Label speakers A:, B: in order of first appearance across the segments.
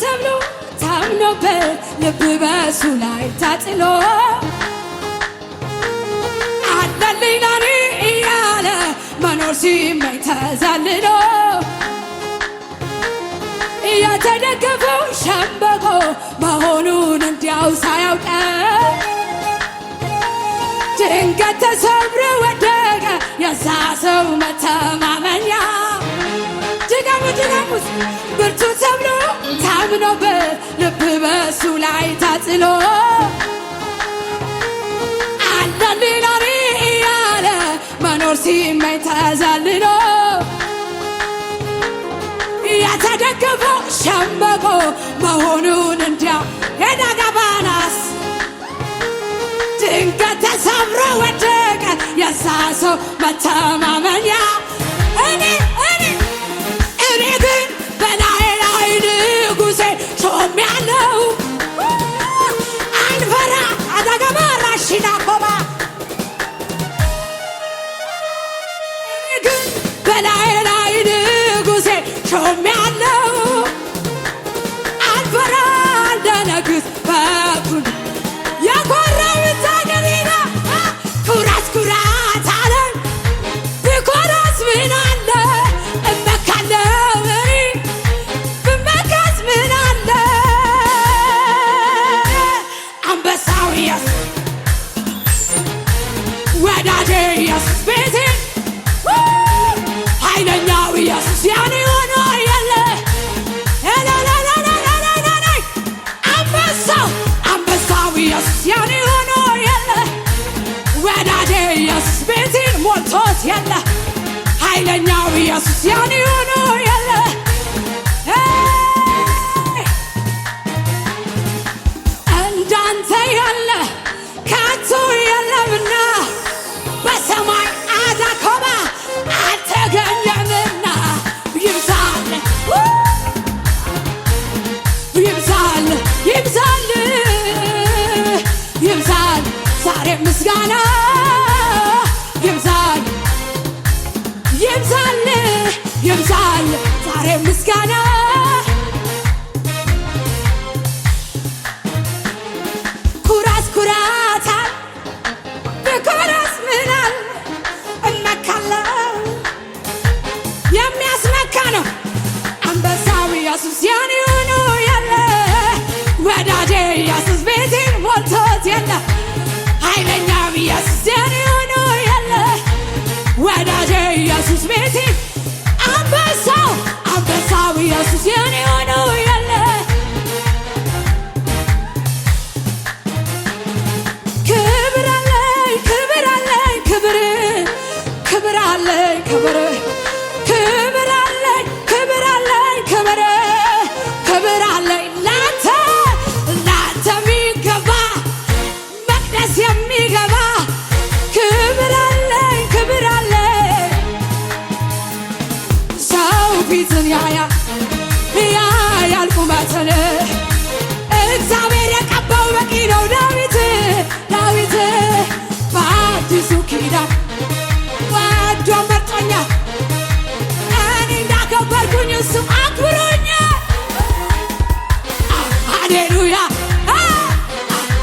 A: ተብሎ ታምኖበት ልብ በሱ ላይ ታጥሎ አለልኝ ለኔ እያለ መኖር ሲመኝ ተዛልሎ የተደገፈው ሸምበቆ መሆኑን እንዲያው ሳያውቀ ድንገት ተሰብሮ ወደቀ የዛ ሰው መተማመኛ። ድገሙት ብርቱ ተብሎ ታምኖበት ልብ በሱ ላይ ታጥሎ አለልኝ ለኔ እያለ መኖር ሲመኝ ተዛልሎ የተደገፈው ሸምበቆ መሆኑን እንዲያው የዳጋባናስ ድንገት ተሰብሮ ወደቀ የዛ ሰው መተማመኛ። እኔ ግን በላይ ላይ ንጉሴ ሾሜያለሁ አልፈራ አዳጋባ ራሽና ኮባ እኔ ግን በላይ ላይ ንጉሴ ሾሜያለሁ አልፈራ አልደነግጥ በኩል የኮራው ታገሪና ኩራት አለን ብኮራስ ምን አለ እመካለሁ ብመካስ ምን አለ አንበሳው ኢየሱስ ወዳጄ ኢየሱስ ቤቴ ኃይለኛው ኢየሱስ ያኔ ሆኖ የለ አንበሳው ኢየሱስ ያኔ ሆኖ የለ ወዳጄ ኢየሱስ ቤቴን ሞልቶት የለ ኃይለኛው ኢየሱስ ያኔ ሆኖ የለ እንዳንተ ያለ ከቶ የለምና በሰማይ አዳኮባ አልተገኘምና ይብዛል ዛሬ ምስጋና ይብዛል ዛሬ ምስጋና ኩራታል ብኮራስ ምናል እመካለሁ የሚያስመካ ነው አንበሳው ኢየሱስ ያኔ ሆኖ ያለ ወዳጄ ኢየሱስ ቤቴን ሞልቶት የለ ኃይለኛው ኢየሱስ ያኔ ሆኖ ያለ ወዳጄ ኢየሱስ ቤቴን አንበሳው ኢየሱስ ያኔ ሆኖ ያለ ክብር አለኝ ክብር አለኝ ላንተ የሚገባ መቅደስ የሚገባ ክብር አለኝ ሰው ፊትን ያያል ቁመትን እግዚአብሔር የቀባው በቂ ነው። ዳዊት በአዲሱ ኪዳን ወዶ መርጦኛል እኔ እንዳከበርኩኝ እሱ አክብሮኛል። ሃሌሉያ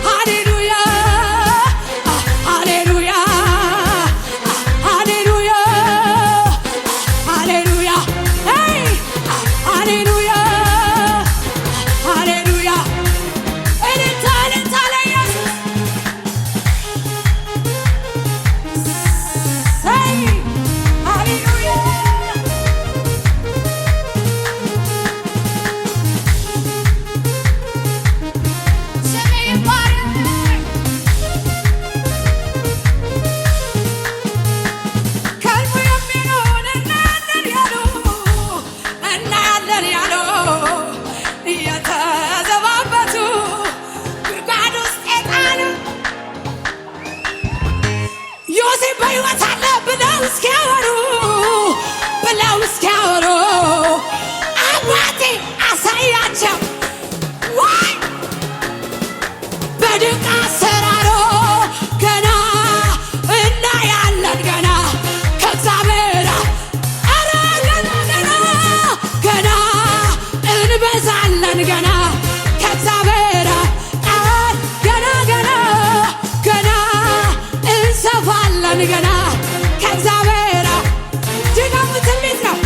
A: ሃሌሉያ ሃሌሉያ ሃሌሉያ ሃሌሉያ ሃሌሉያ ሃሌሉያ እልልታ ለኢየሱስ ሃሌሉያ እስኪያወሩ አባቴ አሳያቸው ወይ በድንቅ አሰራሮ ገና እናያለን ገና ከእግዚአብሔር ገና እንበዛለን እንሰፋለን ገና ከእግዚአብሔር ቃል ገና ገና ገና እንሰፋለን ገና ከእግዚአብሔር ድጋሙ ትንቢት ነው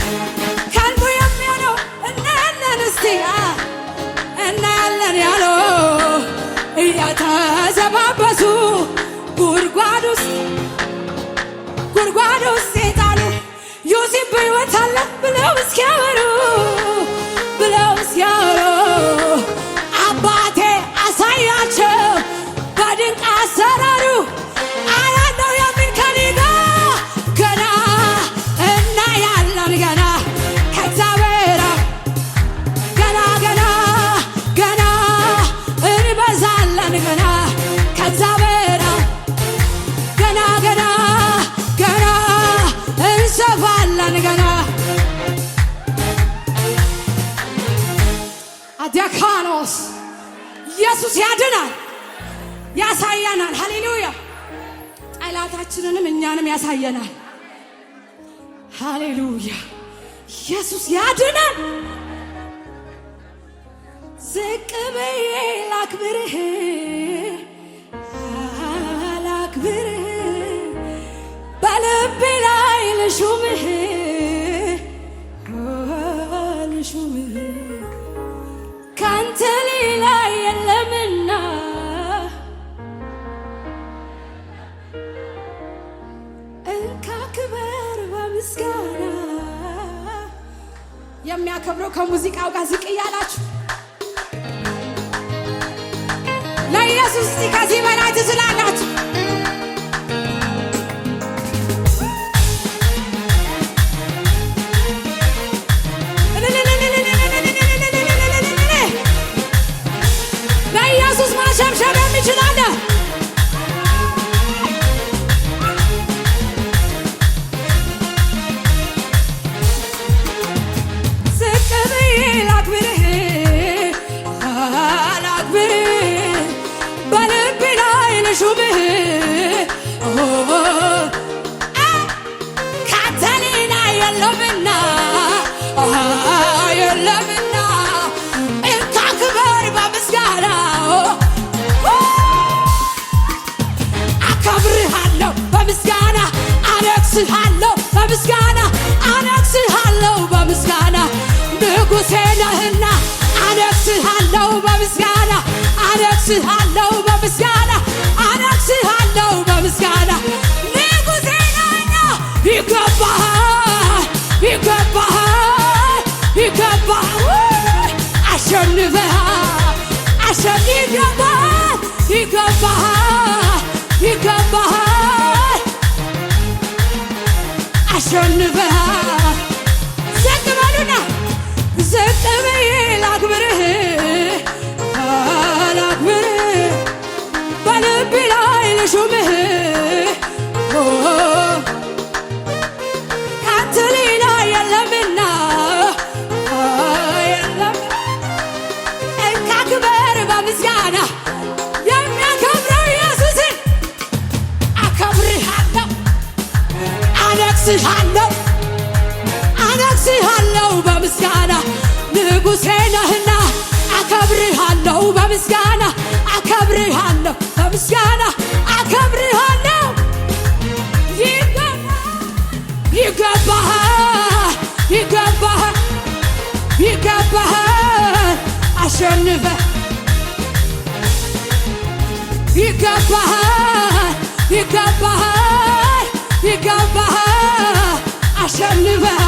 A: ከልቡ የሚሆነው እናያለን እስቲ እናያለን ያለው እያተዘባበሱ ጉድጓድ ውስጥ የጣሉ ዮሴፍ በሕይወት አለ ብለው እስኪያወሩ አባቴ አሳያቸው በድንቅ አሰራሩ አያለው የሚል ከኔ ጋር ገና እናያለን ገና ከእግዚአብሔር ገና ገና ገና እንበዛለን ገና ከእግዚአብሔር ገና ገና ገና እንሰፋለን ገና አዲያካኖስ ኢየሱስ ያድናል ያሳየናል። ሃሌሉያ ጠላታችንንም እኛንም ያሳየናል። ሃሌሉያ ኢየሱስ ያድናል። ዝቅ ብዬ ላክብርህ በልቤ ላይ ልሹምህ ካንተ ሌላ የለምና እንካ ክበር በምስጋና የሚያከብረው ከሙዚቃው ጋር ዝቅ እያላችሁ ለኢየሱስ ከዚህ በላይ ትችላላችሁ። ለኢየሱስ ማሸብሸብ የሚችላለ ዝቅ ብዬ ላክብርህ በልቤ ላይ ልሹምህ ካንተ ሌላ የለምና የለምና እንካ ክበር በምስጋና አከብርሃለሁ በምስጋና አነግስሃለሁ በምስጋና አነግስሃለሁ በምስጋና ንጉሴ ነህና አነግስሃለሁ በምስጋና አነግስሃለሁ በምስጋና አነግስሃለሁ በምስጋና ንጉሴ ነህና ይገባሃል ይገባሃል ይገባሃል አሸንፈሃል ይገባሃል ይገባሃል ይገባሃል አሸንፈሃል ዝቅ በሉና ዝቅ ብዬ ላክብርህ በልቤ ላይ ልሹምህ ካንተ ሌላ የለምና የለም እንካ ክበር በምስጋና የሚያከብረው ኢየሱስን አከብርሃለሁ አነግስሃለሁ አነግስሃለሁ በምስጋና ንጉሴ ነህና አከብርሃለሁ በምስጋና አከብርሃለሁ በምስጋና አከብርሃለሁ ይገባሃል ይገባሃል ይገባሃል አሸንፈህ ይገባሃል ይገባሃል ይገባሃል አሸንፈህ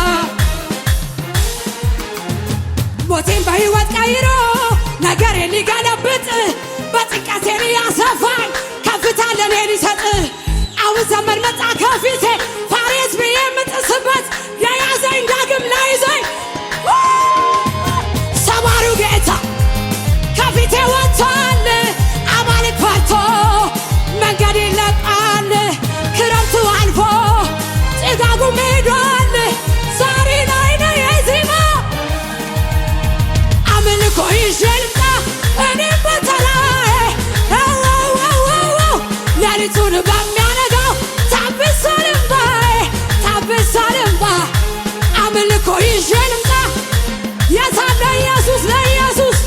A: ሞቴን በሕይወት ቀይሮ ነገሬን ሊገለብጥ በጭንቀቴን ያሰፋኝ ከፍታ ለኔ ሊሰጥ አሁን ዘመን መጣ ከፊቴ ፋሬስ ብዬ የምጥስበት የያዘኝ ዳግም ላይዞኝ ሰባሪው ጌታ ከፊቴ ወጥቷል። አማልክ ፈርቶ መንገድ ይለቃል። ክረምቱ አልፎ ጭጋጉ ሄዷል። ዛሬ ላይ ነው የዜማ አምልኮ ይዤ ልምጣ እኔም በተራዬ ሌሊቱን በሚያነጋው ታብሷል እምባ አምልኮ ይዤ ልምጣ የታለ ኢየሱስ ለኢየሱስ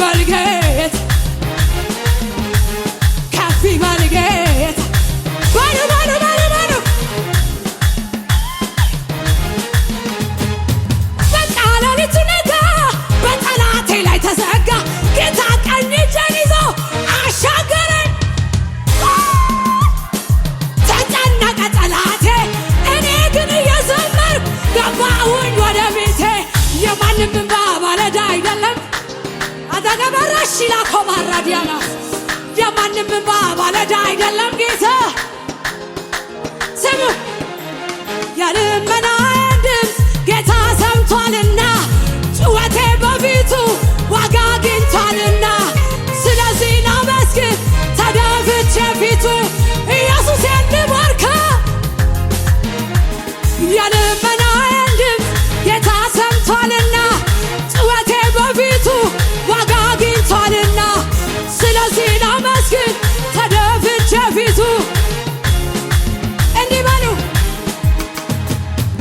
A: ይበል ጌታ ከፍ ይበል ጌታ ባሉ ባሉ ባሉ ባሉ በቃ ሌሊቱ ነጋ በጠላቴ ላይ ተዘጋ ጌታ ቀኝ እጄን ይዞ አሻገረኝ ተጨነቀ ጠላቴ እኔ ግን እየዘመርኩ ገባሁኝ ወደ ቤቴ የማንም እንባ ባለዕዳ አይደለም አደገበረሽ ላኮባራዲያና የማንም እንባ ባለዕዳ አይደለም ጌታ ስሙ የልመናዬን ድምፅ ጌታ ሰምቷልና ጩኸቴ በፊቱ ዋጋ አግኝቷልና ስለዚህ ላመስግን ተደፍቼ ፊቱ ኢየሱሴን ልባርከው የልመናዬን ድምፅ ጌታ ሰምቷልና ጩኸቴ በፊቱ ዋጋ አግኝቷልና ስለዚህ ላመስግን ተደፍቼ ፊቱ እንዲህ በሉ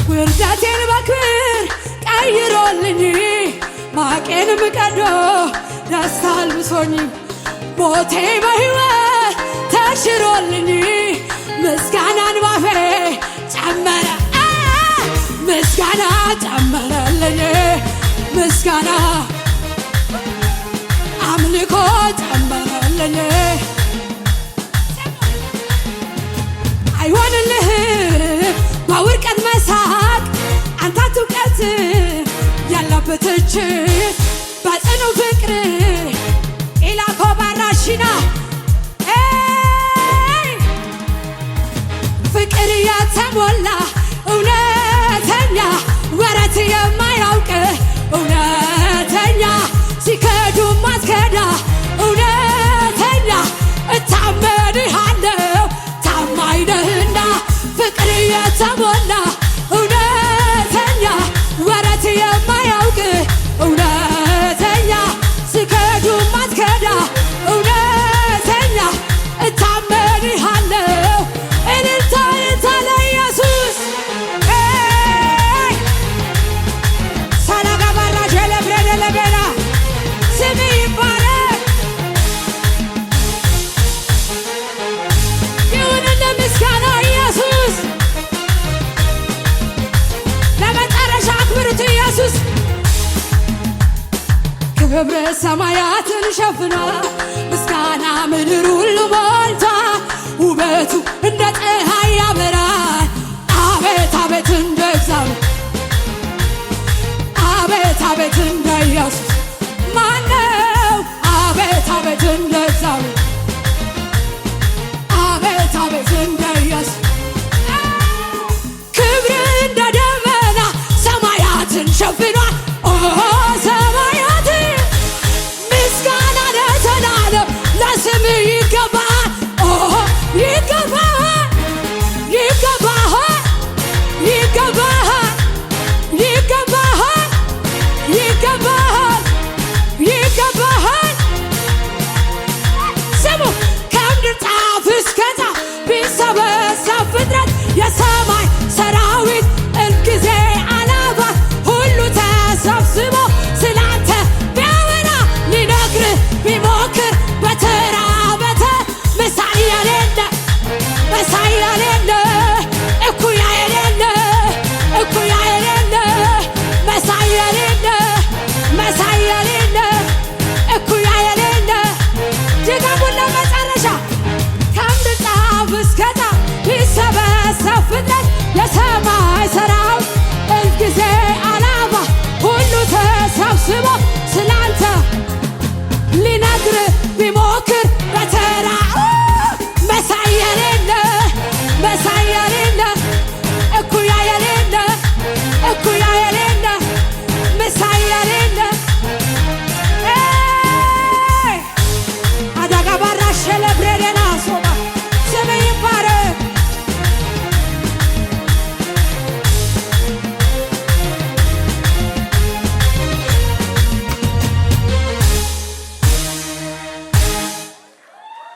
A: ውርደቴን በክብር ቀይሮልኝ ማቄንም ቀዶ ደስታ አልብሶኝ ሞቴ በሕይወት ተሽሮልኝ ምስጋናን ባፌ ጨመረ ምስጋና ጨመረልኝ ምስጋና አምልኮ ጨመረልኝ አይሆንልህም በውድቀት መሳቅ አንተ እውቀት ያለበት እጅ በጽኑ ፍቅር ኢላኮ ባራሽና ፍቅር የተሞላ እውነተኛ ወረት የማያውቅ እውነተኛ ሲከዱ ማትከዳ እውነተኛ እታመንሃለሁ ታማኝ ነህና ፍቅር የተሞላ እውነተኛ ወረት የማያውቅ እውነተኛ ሲከዱ ማትከዳ እውነተኛ እታመንሃለሁ እልልታ እልልታ ለኢየሱስ ሳላጋባራ ጀለብረደ ለበራ ስም ይባረክ ይሁንልህ ምስጋና ኢየሱስ ለመጨረሻ አክብሩት ኢየሱስ ክብር ሰማያትን ሸፍኗል ምስጋና ምድር ሁሉ ሞልቷል ውበቱ እንደ ፀሐይ ያበራል አቤት አቤት እንደ እግዚአብሔር አቤት አቤት እንደ ኢየሱስ ማነው አቤት አቤት እንደ እግዚአብሔር አቤት አቤት እንደ ኢየሱስ ክብር እንደ ደመና ሰማያትን ሸፍኗል ሰማያት ምስጋና ለዘላለም ለስም ይገባል ይገባል ይገባል ይገባል ይገባል ይገባል ይገባል ስሙ ከምድር ጫፍ እስከ ጫፍ ቢሰበሰብ ፍጥረት የሰማይ